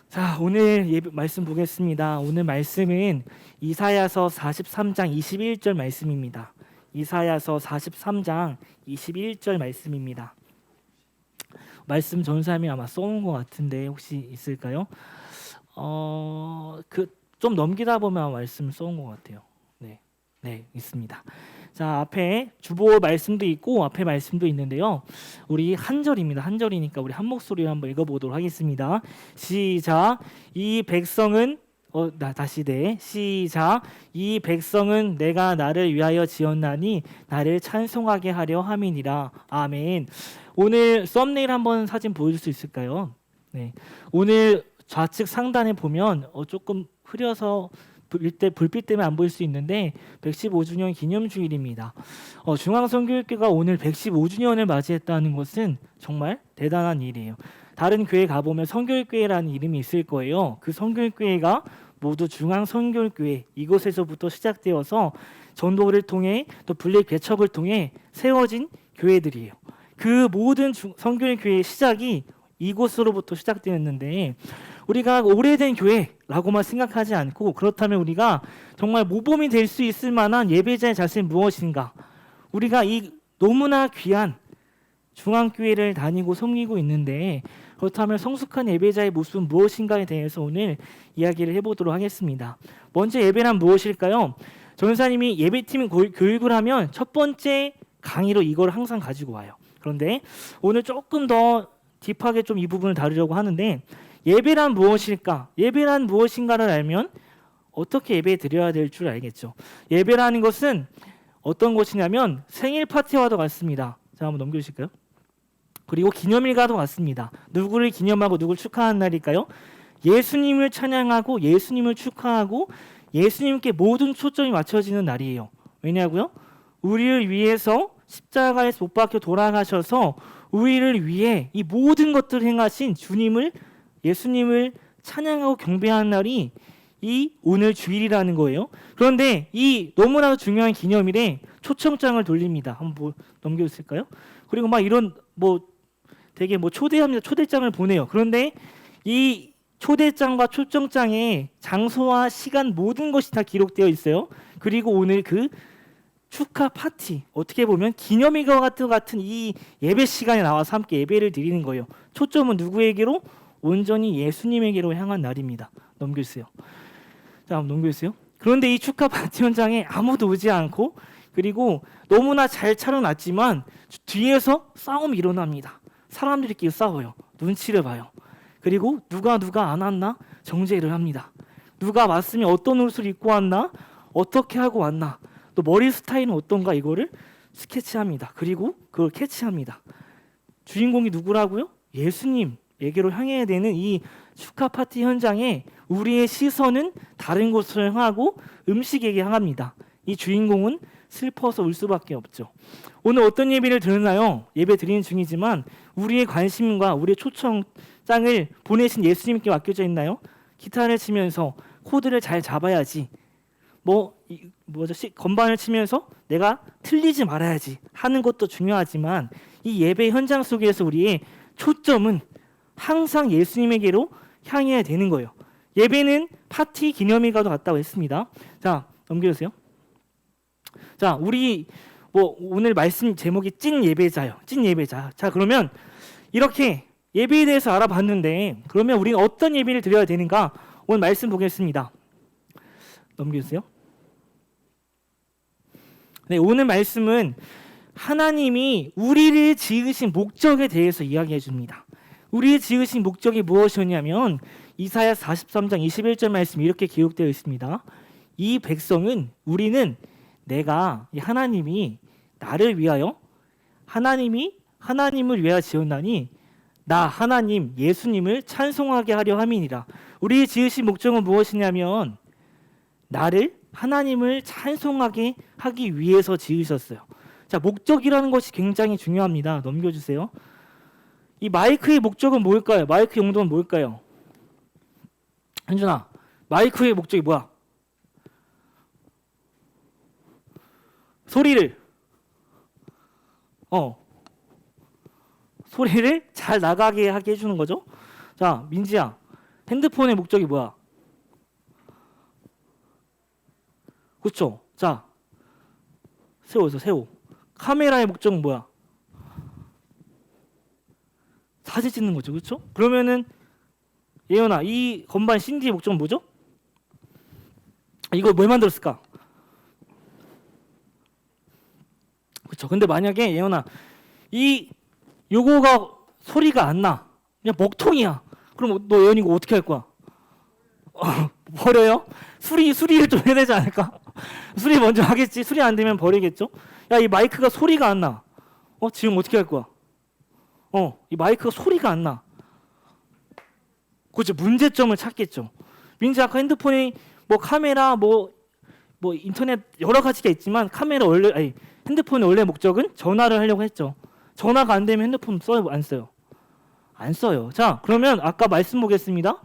자, 오늘 말씀 보겠습니다. 오늘 말씀은 이사야서 43장 21절 말씀입니다. 이사야서 43장 21절 말씀입니다. 말씀 전사님이 아마 써온 것 같은데 혹시 있을까요? 좀 넘기다 보면 말씀 써온 것 같아요. 네, 있습니다. 자, 앞에 주보 말씀도 있고 앞에 말씀도 있는데요. 우리 한 절입니다. 한 절이니까 우리 한 목소리로 한번 읽어보도록 하겠습니다. 시작. 이 백성은 시작. 이 백성은 내가 나를 위하여 지었나니 나를 찬송하게 하려 함이니라. 아멘. 오늘 썸네일 한번 사진 보여줄 수 있을까요? 네. 오늘 좌측 상단에 보면 조금 흐려서 불빛 때문에 안 보일 수 있는데 115주년 기념주일입니다. 중앙선교회가 오늘 115주년을 맞이했다는 것은 정말 대단한 일이에요. 다른 교회 가보면 선교회라는 이름이 있을 거예요. 그 선교회가 모두 중앙선교회 이곳에서부터 시작되어서 전도를 통해 또 분리 개척을 통해 세워진 교회들이에요. 그 모든 선교회의 시작이 이곳으로부터 시작되었는데 우리가 오래된 교회라고만 생각하지 않고 그렇다면 우리가 정말 모범이 될 수 있을 만한 예배자의 자세는 무엇인가? 우리가 이 너무나 귀한 중앙교회를 다니고 섬기고 있는데 그렇다면 성숙한 예배자의 모습은 무엇인가에 대해서 오늘 이야기를 해보도록 하겠습니다. 먼저 예배란 무엇일까요? 전사님이 예배팀 교육을 하면 첫 번째 강의로 이걸 항상 가지고 와요. 그런데 오늘 조금 더 딥하게 좀 이 부분을 다루려고 하는데 예배란 무엇일까? 예배란 무엇인가를 알면 어떻게 예배 드려야 될 줄 알겠죠. 예배라는 것은 어떤 것이냐면 생일 파티와도 같습니다. 자, 한번 넘겨주실까요? 그리고 기념일과도 같습니다. 누구를 기념하고 누구를 축하하는 날일까요? 예수님을 찬양하고 예수님을 축하하고 예수님께 모든 초점이 맞춰지는 날이에요. 왜냐고요? 우리를 위해서 십자가에서 못 박혀 돌아가셔서 우리를 위해 이 모든 것들을 행하신 예수님을 찬양하고 경배하는 날이 이 오늘 주일이라는 거예요. 그런데 이 너무나도 중요한 기념일에 초청장을 돌립니다. 한번 넘겨주실까요? 그리고 막 이런 되게 초대합니다. 초대장을 보내요. 그런데 이 초대장과 초청장에 장소와 시간 모든 것이 다 기록되어 있어요. 그리고 오늘 그 축하 파티, 어떻게 보면 기념일과 같은 이 예배 시간에 나와서 함께 예배를 드리는 거예요. 초점은 누구에게로? 온전히 예수님에게로 향한 날입니다. 넘겨주세요. 자, 한번 넘겨주세요. 그런데 이 축하 파티 현장에 아무도 오지 않고 그리고 너무나 잘 차려놨지만 뒤에서 싸움이 일어납니다. 사람들끼리 싸워요. 눈치를 봐요. 그리고 누가 안 왔나 정죄를 합니다. 누가 왔으면 어떤 옷을 입고 왔나, 어떻게 하고 왔나, 또 머리 스타일은 어떤가 이거를 스케치합니다. 그리고 그걸 캐치합니다. 주인공이 누구라고요? 예수님에게로 향해야 되는 이 축하 파티 현장에 우리의 시선은 다른 곳을 향하고 음식에게 향합니다. 이 주인공은 슬퍼서 울 수밖에 없죠. 오늘 어떤 예배를 드리나요? 예배 드리는 중이지만 우리의 관심과 우리의 초청장을 보내신 예수님께 맡겨져 있나요? 기타를 치면서 코드를 잘 잡아야지. 건반을 치면서 내가 틀리지 말아야지 하는 것도 중요하지만 이 예배 현장 속에서 우리의 초점은 항상 예수님에게로 향해야 되는 거예요. 예배는 파티 기념일과도 같다고 했습니다. 자, 넘겨주세요. 자, 우리 오늘 말씀 제목이 찐 예배자요. 찐 예배자. 자, 그러면 이렇게 예배에 대해서 알아봤는데 그러면 우리는 어떤 예배를 드려야 되는가? 오늘 말씀 보겠습니다. 넘겨주세요. 네, 오늘 말씀은 하나님이 우리를 지으신 목적에 대해서 이야기해 줍니다. 우리를 지으신 목적이 무엇이었냐면 이사야 43장 21절 말씀이 이렇게 기록되어 있습니다. 이 백성은 우리는 하나님이 나를 위하여 하나님을 위하여 지었나니 나 하나님 예수님을 찬송하게 하려 함이니라. 우리의 지으신 목적은 무엇이냐면 하나님을 찬송하게 하기 위해서 지으셨어요. 자, 목적이라는 것이 굉장히 중요합니다. 넘겨주세요. 이 마이크의 목적은 뭘까요? 마이크 용도는 뭘까요? 현준아, 마이크의 목적이 뭐야? 소리를 잘 나가게 하게 해주는 거죠. 자, 자, 민지야. 핸드폰의 목적이 뭐야? 그렇죠? 자, 세워서 세워. 카메라의 목적은 뭐야? 사진 찍는 거죠. 그렇죠? 그러면은 예연아, 이 건반 CD의 목적은 뭐죠? 이거 뭘 만들었을까? 그렇죠. 근데 만약에 예연아, 요거가 소리가 안 나. 그냥 먹통이야. 그럼 너 예연이 이거 어떻게 할 거야? 버려요? 수리를 좀 해야 되지 않을까? 수리 먼저 하겠지. 수리 안 되면 버리겠죠? 야, 이 마이크가 소리가 안 나. 지금 어떻게 할 거야? 이 마이크가 소리가 안 나. 그렇죠. 문제점을 찾겠죠. 민지 아까 핸드폰이 뭐 카메라 뭐 인터넷 여러 가지가 있지만 핸드폰의 원래 목적은 전화를 하려고 했죠. 전화가 안 되면 핸드폰 써요, 안 써요? 안 써요. 자, 그러면 아까 말씀 보겠습니다.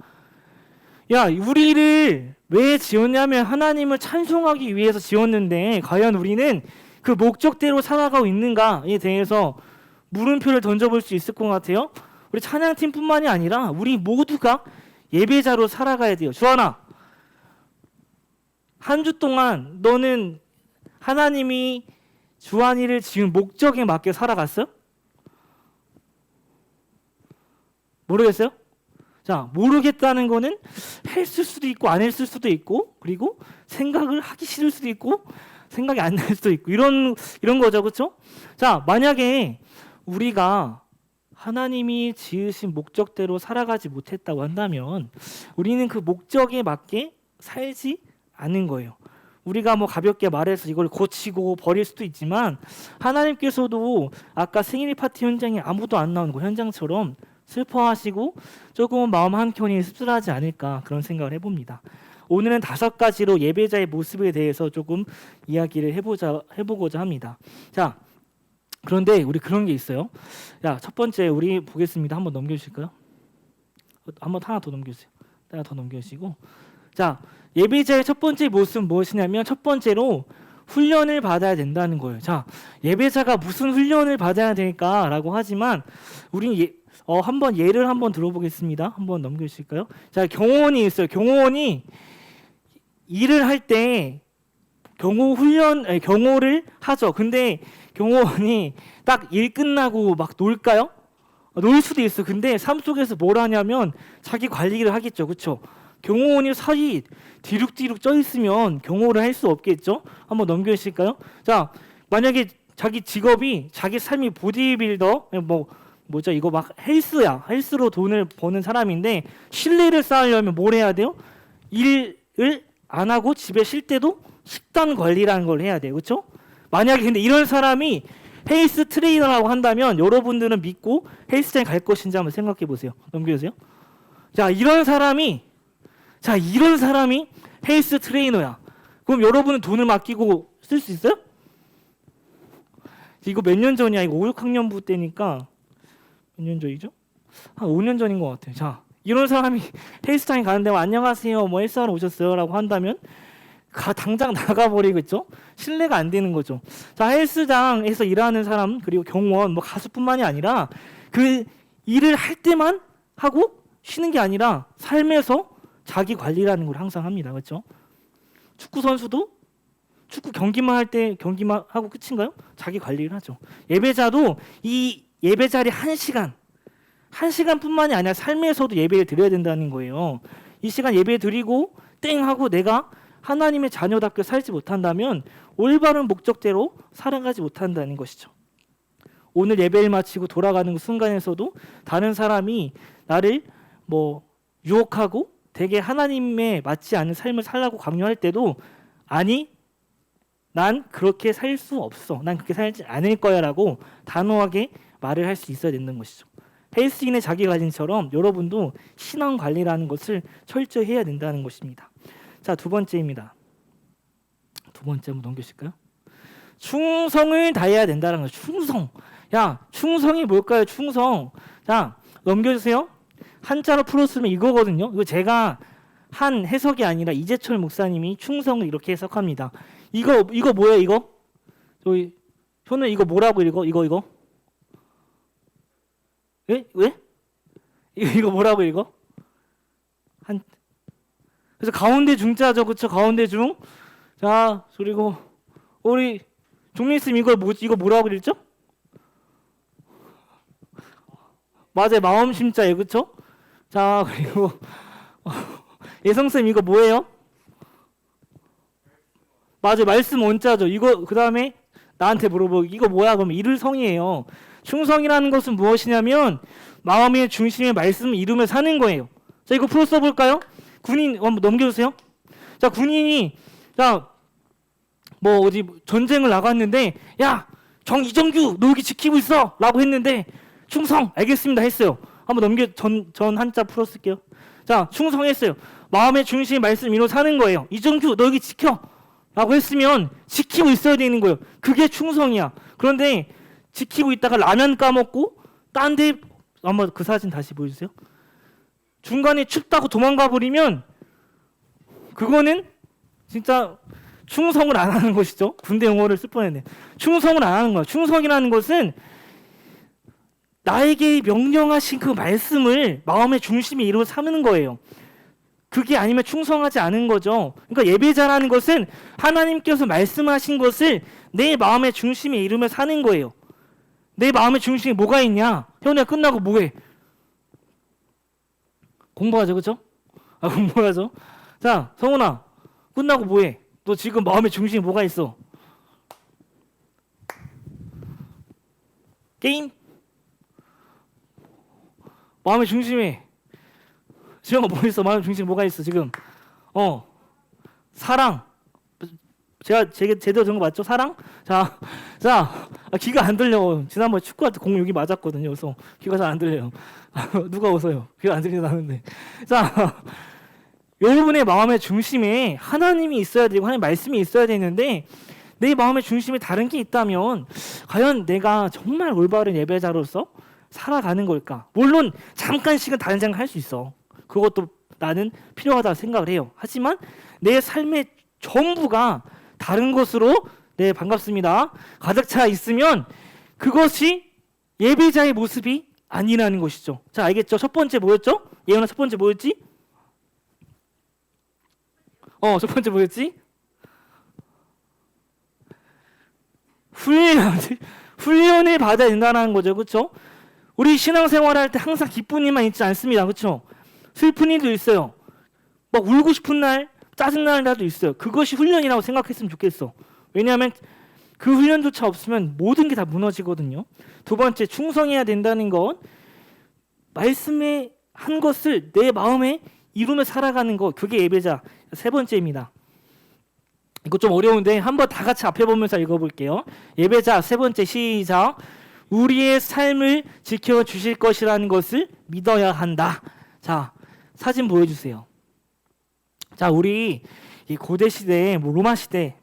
야, 우리를 왜 지었냐면 하나님을 찬송하기 위해서 지었는데 과연 우리는 그 목적대로 살아가고 있는가에 대해서 물음표를 던져볼 수 있을 것 같아요. 우리 찬양팀뿐만이 아니라 우리 모두가 예배자로 살아가야 돼요. 주하나, 한 주 동안 너는 하나님이 주한이를 지은 목적에 맞게 살아갔어요? 모르겠어요? 자, 모르겠다는 거는 했을 수도 있고 안 했을 수도 있고, 그리고 생각을 하기 싫을 수도 있고 생각이 안 날 수도 있고 이런 거죠. 그렇죠? 자, 만약에 우리가 하나님이 지으신 목적대로 살아가지 못했다고 한다면 우리는 그 목적에 맞게 살지 않은 거예요. 우리가 뭐 가볍게 말해서 이걸 고치고 버릴 수도 있지만 하나님께서도 아까 생일 파티 현장에 아무도 안 나오는 그 현장처럼 슬퍼하시고 조금은 마음 한켠이 씁쓸하지 않을까 그런 생각을 해봅니다. 오늘은 5가지로 예배자의 모습에 대해서 조금 이야기를 해보고자 합니다. 자, 그런데 우리 그런 게 있어요. 자, 첫 번째 우리 보겠습니다. 한번 넘겨주실까요? 하나 더 넘겨주세요. 하나 더 넘겨주시고, 자, 예배자의 첫 번째 모습은 무엇이냐면 첫 번째로 훈련을 받아야 된다는 거예요. 자, 예배자가 무슨 훈련을 받아야 될까라고 하지만 우리는 한번 예를 한번 들어보겠습니다. 한번 넘겨주실까요? 자, 경호원이 있어요. 경호원이 일을 할 때 경호를 하죠. 근데 경호원이 딱 일 끝나고 막 놀까요? 놀 수도 있어. 근데 삶 속에서 뭘 하냐면 자기 관리를 하겠죠. 그렇죠? 경호원이 살이 뒤룩뒤룩 쪄 있으면 경호를 할 수 없겠죠? 한번 넘겨주실까요? 자, 만약에 자기 직업이 자기 삶이 보디빌더 뭐죠? 이거 막 헬스로 돈을 버는 사람인데 신뢰를 쌓으려면 뭘 해야 돼요? 일을 안 하고 집에 쉴 때도 식단 관리라는 걸 해야 돼요. 그렇죠? 만약에 근데 이런 사람이 헬스 트레이너라고 한다면 여러분들은 믿고 헬스장에 갈 것인지 한번 생각해 보세요. 넘겨주세요. 자, 이런 사람이 헬스 트레이너야. 그럼 여러분은 돈을 맡기고 쓸 수 있어요? 이거 몇 년 전이야? 이거 5, 6학년부 때니까 몇 년 전이죠? 한 5년 전인 것 같아요. 자, 이런 사람이 헬스장에 가는데 안녕하세요, 뭐 헬스하러 오셨어요라고 한다면 당장 나가버리고 있죠. 신뢰가 안 되는 거죠. 자, 헬스장에서 일하는 사람 그리고 경호원, 뭐 가수뿐만이 아니라 그 일을 할 때만 하고 쉬는 게 아니라 삶에서 자기 관리라는 걸 항상 합니다. 그렇죠? 축구 선수도 축구 경기만 할 때 경기만 하고 끝인가요? 자기 관리를 하죠. 예배자도 이 예배 자리 1시간뿐만이 아니라 삶에서도 예배를 드려야 된다는 거예요. 이 시간 예배 드리고 땡 하고 내가 하나님의 자녀답게 살지 못한다면 올바른 목적대로 살아가지 못한다는 것이죠. 오늘 예배를 마치고 돌아가는 그 순간에서도 다른 사람이 나를 유혹하고 되게 하나님에 맞지 않는 삶을 살라고 강요할 때도 아니, 난 그렇게 살 수 없어. 난 그렇게 살지 않을 거야 라고 단호하게 말을 할 수 있어야 된다는 것이죠. 헬스인의 자기관리처럼 여러분도 신앙관리라는 것을 철저히 해야 된다는 것입니다. 자, 두 번째입니다. 두 번째 한번 넘겨주실까요? 충성을 다해야 된다는 거죠. 충성. 야, 충성이 뭘까요? 충성. 자, 넘겨주세요. 한자로 풀었으면 이거거든요. 이거 제가 한 해석이 아니라 이재철 목사님이 충성을 이렇게 해석합니다. 이거 뭐예요? 이거? 저희 저는 이거 뭐라고 읽어? 이거? 예? 왜? 이거 뭐라고 읽어? 한 그래서 가운데 중자죠, 그렇죠? 가운데 중. 자, 그리고 우리 종민쌤 이거 뭐라고 읽죠? 맞아요, 마음 심자예요, 그렇죠? 자, 그리고 예성쌤 이거 뭐예요? 맞아요, 말씀 원자죠. 이거 그 다음에 나한테 물어보고 이거 뭐야? 그러면 이룰성이에요. 충성이라는 것은 무엇이냐면 마음의 중심에 말씀을 이루며 사는 거예요. 자, 이거 풀어 써볼까요? 군인 한번 넘겨주세요. 자, 군인이 자 뭐 어디 전쟁을 나갔는데 야 이정규 너 여기 지키고 있어라고 했는데 충성 알겠습니다 했어요. 한번 넘겨 전 한자 풀어 쓸게요. 자, 충성했어요. 마음의 중심에 말씀 이루며 사는 거예요. 이정규 너 여기 지켜라고 했으면 지키고 있어야 되는 거예요. 그게 충성이야. 그런데 지키고 있다가 라면 까먹고 딴 데 한번 그 사진 다시 보여주세요. 중간에 춥다고 도망가 버리면 그거는 진짜 충성을 안 하는 것이죠. 군대 용어를 쓸 뻔했네. 충성을 안 하는 거야. 충성이라는 것은 나에게 명령하신 그 말씀을 마음의 중심에 이루어 삼는 거예요. 그게 아니면 충성하지 않은 거죠. 그러니까 예배자라는 것은 하나님께서 말씀하신 것을 내 마음의 중심에 이루며 사는 거예요. 내 마음의 중심에 뭐가 있냐? 현우야 끝나고 뭐해? 공부하죠, 그렇죠? 공부하죠. 자, 성훈아 끝나고 뭐해? 너 지금 마음의 중심에 뭐가 있어? 게임? 마음의 중심에 지금 뭐 있어? 마음의 중심에 뭐가 있어 지금? 사랑. 제가 제대로 된 거 맞죠? 사랑? 자, 귀가 안 들려. 지난번 축구할 때 공 여기 맞았거든요. 그래서 귀가 잘 안 들려요. 누가 웃어요? 귀가 안 들린다는데. 자, 여러분의 마음의 중심에 하나님이 있어야 되고 하나님 말씀이 있어야 되는데 내 마음의 중심에 다른 게 있다면 과연 내가 정말 올바른 예배자로서 살아가는 걸까? 물론 잠깐씩은 다른 생각 할 수 있어. 그것도 나는 필요하다 생각을 해요. 하지만 내 삶의 전부가 다른 것으로 반갑습니다. 가득 차 있으면 그것이 예배자의 모습이 아니라는 것이죠. 자, 알겠죠? 첫 번째 뭐였죠? 예언아 첫 번째 뭐였지? 첫 번째 뭐였지? 훈련을 받아야 된다는 거죠. 그렇죠? 우리 신앙생활 할 때 항상 기쁜 일만 있지 않습니다. 그렇죠? 슬픈 일도 있어요. 막 울고 싶은 날, 짜증나는 날도 있어요. 그것이 훈련이라고 생각했으면 좋겠어. 왜냐하면 그 훈련조차 없으면 모든 게 다 무너지거든요. 두 번째, 충성해야 된다는 건 말씀에 한 것을 내 마음에 이루며 살아가는 것, 그게 예배자. 세 번째입니다. 이거 좀 어려운데 한번 다 같이 앞에 보면서 읽어볼게요. 예배자 세 번째 시작. 우리의 삶을 지켜주실 것이라는 것을 믿어야 한다. 자, 사진 보여주세요. 자, 우리 이 고대 시대, 로마 시대,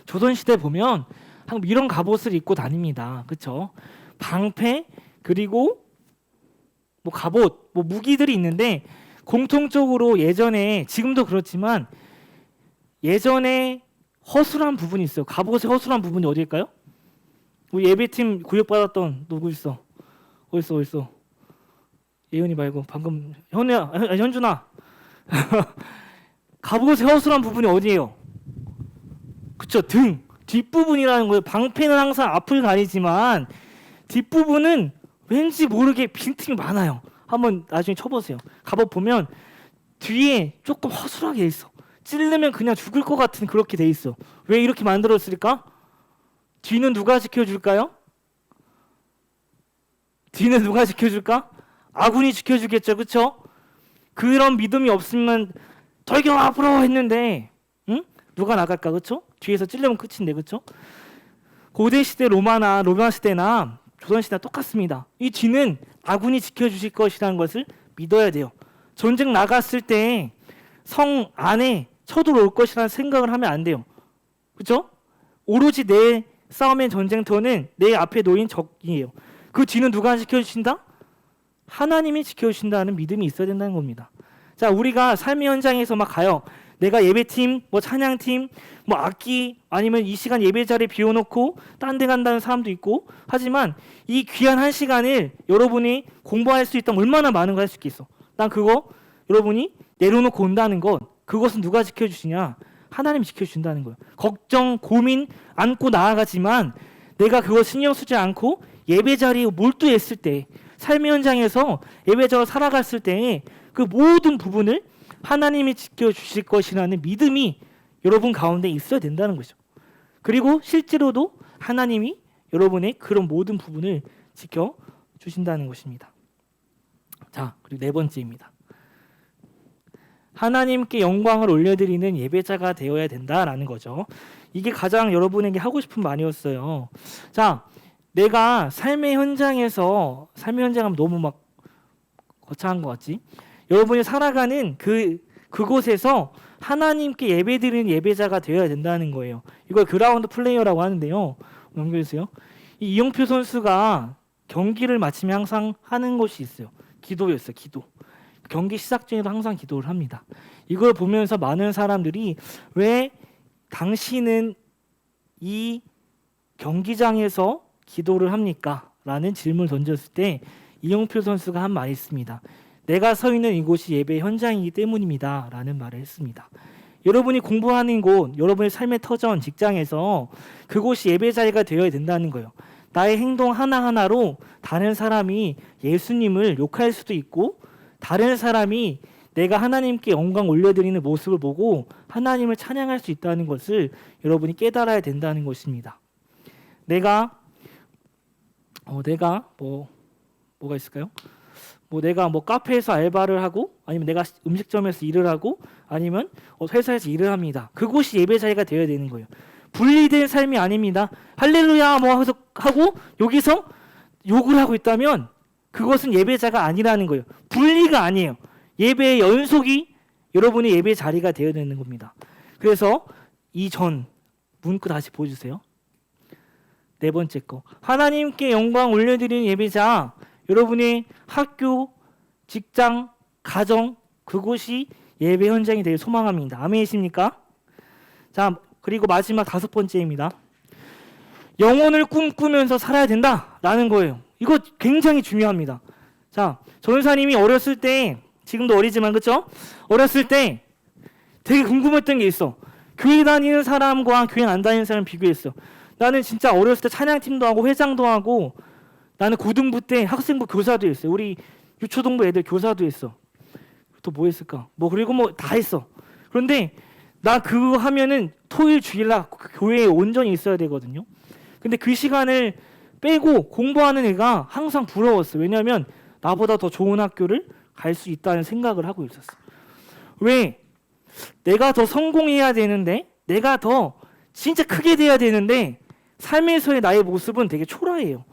조선 시대 보면 항상 이런 갑옷을 입고 다닙니다. 그렇죠? 방패 그리고 갑옷, 무기들이 있는데 공통적으로 예전에 지금도 그렇지만 예전에 허술한 부분이 있어요. 갑옷의 허술한 부분이 어디일까요? 우리 예배팀 구역받았던 누구 있어? 어딨어? 예은이 말고 방금 현준아. 갑옷의 허술한 부분이 어디예요? 그쵸, 등 뒷부분이라는 거예요. 방패는 항상 앞을 가리지만 뒷부분은 왠지 모르게 빈틈이 많아요. 한번 나중에 쳐보세요. 갑옷 보면 뒤에 조금 허술하게 돼 있어. 찔르면 그냥 죽을 것 같은 그렇게 돼 있어. 왜 이렇게 만들었을까? 뒤는 누가 지켜줄까요? 뒤는 누가 지켜줄까? 아군이 지켜주겠죠, 그렇죠? 그런 믿음이 없으면 돌격 앞으로 했는데, 응? 누가 나갈까, 그렇죠? 뒤에서 찔르면 끝인데, 그렇죠? 고대 시대 로마 시대나 조선 시대나 똑같습니다. 이 뒤는 아군이 지켜주실 것이라는 것을 믿어야 돼요. 전쟁 나갔을 때 성 안에 쳐들어올 것이라는 생각을 하면 안 돼요. 그렇죠? 오로지 내 싸움의 전쟁터는 내 앞에 놓인 적이에요. 그 뒤는 누가 지켜주신다? 하나님이 지켜주신다는 믿음이 있어야 된다는 겁니다. 자, 우리가 삶의 현장에서 막 가요. 내가 예배팀, 뭐 찬양팀, 뭐 악기 아니면 이 시간 예배 자리 비워놓고 딴 데 간다는 사람도 있고 하지만 이 귀한 한 시간을 여러분이 공부할 수 있다면 얼마나 많은 거 할 수 있겠어. 난 그거 여러분이 내려놓고 온다는 건 그것은 누가 지켜주시냐? 하나님이 지켜준다는 거예요. 걱정, 고민 안고 나아가지만 내가 그거 신경 쓰지 않고 예배 자리에 몰두했을 때 삶의 현장에서 예배자로 살아갔을 때 그 모든 부분을 하나님이 지켜주실 것이라는 믿음이 여러분 가운데 있어야 된다는 거죠. 그리고 실제로도 하나님이 여러분의 그런 모든 부분을 지켜주신다는 것입니다. 자, 그리고 네 번째입니다. 하나님께 영광을 올려드리는 예배자가 되어야 된다라는 거죠. 이게 가장 여러분에게 하고 싶은 말이었어요. 자, 내가 삶의 현장에서 삶의 현장하면 너무 막 거창한 것 같지? 여러분이 살아가는 그곳에서 하나님께 예배드리는 예배자가 되어야 된다는 거예요. 이걸 그라운드 플레이어라고 하는데요. 넘겨주세요. 이용표 선수가 경기를 마치면 항상 하는 것이 있어요. 기도였어요. 기도. 경기 시작 전에도 항상 기도를 합니다. 이걸 보면서 많은 사람들이 왜 당신은 이 경기장에서 기도를 합니까? 라는 질문을 던졌을 때 이용표 선수가 한 말이 있습니다. 내가 서 있는 이곳이 예배 현장이기 때문입니다. 라는 말을 했습니다. 여러분이 공부하는 곳, 여러분의 삶의 터전, 직장에서 그곳이 예배 자리가 되어야 된다는 거예요. 나의 행동 하나하나로 다른 사람이 예수님을 욕할 수도 있고 다른 사람이 내가 하나님께 영광 올려드리는 모습을 보고 하나님을 찬양할 수 있다는 것을 여러분이 깨달아야 된다는 것입니다. 내가 뭐가 있을까요? 내가 카페에서 알바를 하고 아니면 내가 음식점에서 일을 하고 아니면 회사에서 일을 합니다. 그곳이 예배 자리가 되어야 되는 거예요. 분리된 삶이 아닙니다. 할렐루야 하고 여기서 욕을 하고 있다면 그것은 예배자가 아니라는 거예요. 분리가 아니에요. 예배의 연속이 여러분의 예배 자리가 되어야 되는 겁니다. 그래서 이 전 문구 다시 보여주세요. 네 번째 거. 하나님께 영광 올려드리는 예배자. 여러분의 학교, 직장, 가정 그곳이 예배 현장이 되길 소망합니다. 아멘이십니까? 자, 그리고 마지막 다섯 번째입니다. 영혼을 꿈꾸면서 살아야 된다라는 거예요. 이거 굉장히 중요합니다. 자, 전사님이 어렸을 때, 지금도 어리지만 그렇죠? 어렸을 때 되게 궁금했던 게 있어. 교회 다니는 사람과 교회 안 다니는 사람 비교했어. 나는 진짜 어렸을 때 찬양팀도 하고 회장도 하고 나는 고등부 때 학생부 교사도 했어요. 우리 유초동부 애들 교사도 했어. 또 뭐 했을까? 그리고 다 했어. 그런데 나 그거 하면은 토요일 주일날 교회에 온전히 있어야 되거든요. 근데 그 시간을 빼고 공부하는 애가 항상 부러웠어. 왜냐하면 나보다 더 좋은 학교를 갈 수 있다는 생각을 하고 있었어. 왜? 내가 더 성공해야 되는데 내가 더 진짜 크게 돼야 되는데 삶에서의 나의 모습은 되게 초라해요.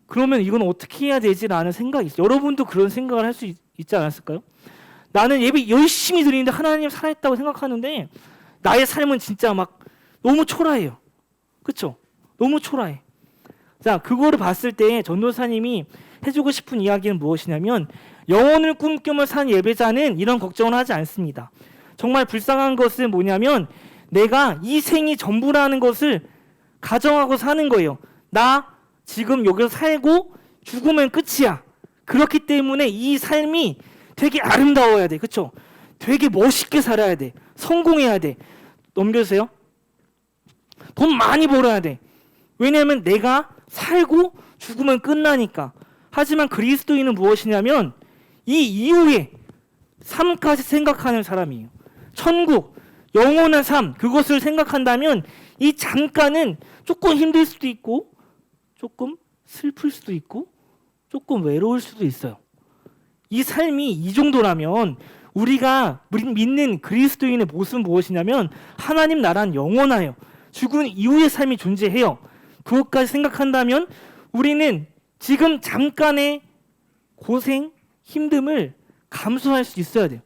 그러면 이건 어떻게 해야 되지라는 생각이 있어요. 여러분도 그런 생각을 할 수 있지 않았을까요? 나는 예배 열심히 드리는데 하나님 살아있다고 생각하는데 나의 삶은 진짜 막 너무 초라해요. 그렇죠? 너무 초라해. 자, 그거를 봤을 때 전도사님이 해주고 싶은 이야기는 무엇이냐면 영혼을 꿈꾸며 산 예배자는 이런 걱정을 하지 않습니다. 정말 불쌍한 것은 뭐냐면 내가 이 생이 전부라는 것을 가정하고 사는 거예요. 나 지금 여기서 살고 죽으면 끝이야. 그렇기 때문에 이 삶이 되게 아름다워야 돼. 그렇죠? 되게 멋있게 살아야 돼. 성공해야 돼. 넘겨주세요. 돈 많이 벌어야 돼. 왜냐하면 내가 살고 죽으면 끝나니까. 하지만 그리스도인은 무엇이냐면 이 이후의 삶까지 생각하는 사람이에요. 천국, 영원한 삶, 그것을 생각한다면 이 잠깐은 조금 힘들 수도 있고 조금 슬플 수도 있고 조금 외로울 수도 있어요. 이 삶이 이 정도라면 우리가 믿는 그리스도인의 모습은 무엇이냐면 하나님 나라는 영원해요. 죽은 이후의 삶이 존재해요. 그것까지 생각한다면 우리는 지금 잠깐의 고생, 힘듦을 감수할 수 있어야 돼요.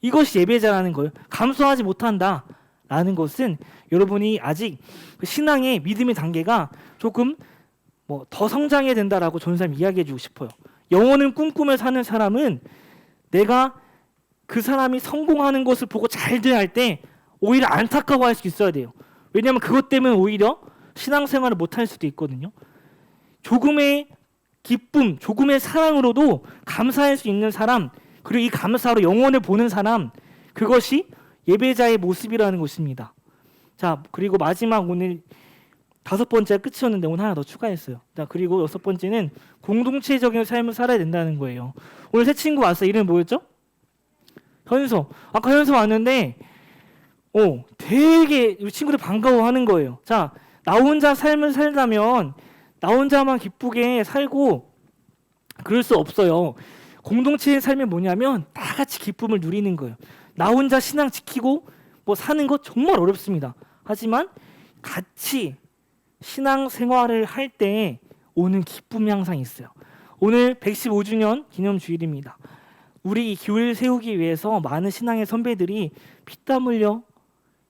이것이 예배자라는 거예요. 감수하지 못한다라는 것은 여러분이 아직 신앙의 믿음의 단계가 조금 더 성장해야 된다라고 전사님 이야기해주고 싶어요. 영혼을 꿈꾸며 사는 사람은 내가 그 사람이 성공하는 것을 보고 잘 돼야 할 때 오히려 안타까워할 수 있어야 돼요. 왜냐하면 그것 때문에 오히려 신앙생활을 못할 수도 있거든요. 조금의 기쁨, 조금의 사랑으로도 감사할 수 있는 사람, 그리고 이 감사로 영혼을 보는 사람, 그것이 예배자의 모습이라는 것입니다. 자, 그리고 마지막 오늘 5번째가 끝이었는데 오늘 하나 더 추가했어요. 자, 그리고 6번째는 공동체적인 삶을 살아야 된다는 거예요. 오늘 새 친구 왔어요. 이름이 뭐였죠? 현서. 아까 현서 왔는데 되게 이 친구들 반가워하는 거예요. 자, 나 혼자 삶을 살다면 나 혼자만 기쁘게 살고 그럴 수 없어요. 공동체의 삶이 뭐냐면 다 같이 기쁨을 누리는 거예요. 나 혼자 신앙 지키고 뭐 사는 것 정말 어렵습니다. 하지만 같이 신앙 생활을 할 때 오는 기쁨이 항상 있어요. 오늘 115주년 기념주일입니다. 우리 이 교회를 세우기 위해서 많은 신앙의 선배들이 피땀 흘려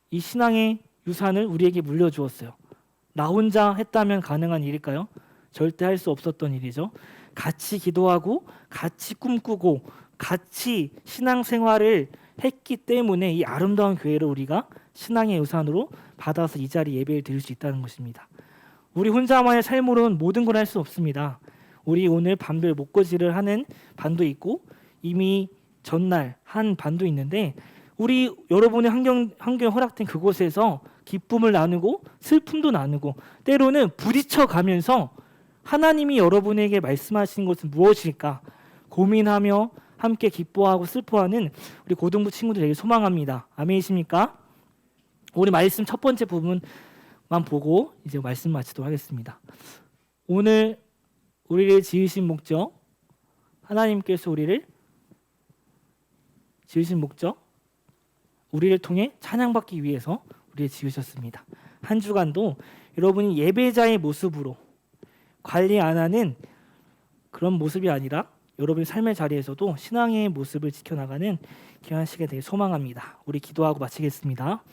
이 신앙의 유산을 우리에게 물려주었어요. 나 혼자 했다면 가능한 일일까요? 절대 할 수 없었던 일이죠. 같이 기도하고 같이 꿈꾸고 같이 신앙생활을 했기 때문에 이 아름다운 교회를 우리가 신앙의 유산으로 받아서 이 자리 예배를 드릴 수 있다는 것입니다. 우리 혼자만의 삶으로는 모든 걸 할 수 없습니다. 우리 오늘 반별 목거지를 하는 반도 있고 이미 전날 한 반도 있는데 우리 여러분의 환경에 허락된 그곳에서 기쁨을 나누고 슬픔도 나누고 때로는 부딪혀 가면서 하나님이 여러분에게 말씀하시는 것은 무엇일까 고민하며 함께 기뻐하고 슬퍼하는 우리 고등부 친구들 되게 소망합니다. 아멘이십니까? 우리 말씀 첫 번째 부분만 보고 이제 말씀 마치도록 하겠습니다. 오늘 우리를 지으신 목적, 하나님께서 우리를 지으신 목적, 우리를 통해 찬양받기 위해서 우리를 지으셨습니다. 한 주간도 여러분이 예배자의 모습으로 관리 안 하는 그런 모습이 아니라 여러분의 삶의 자리에서도 신앙의 모습을 지켜나가는 귀한 시간 되게 소망합니다. 우리 기도하고 마치겠습니다.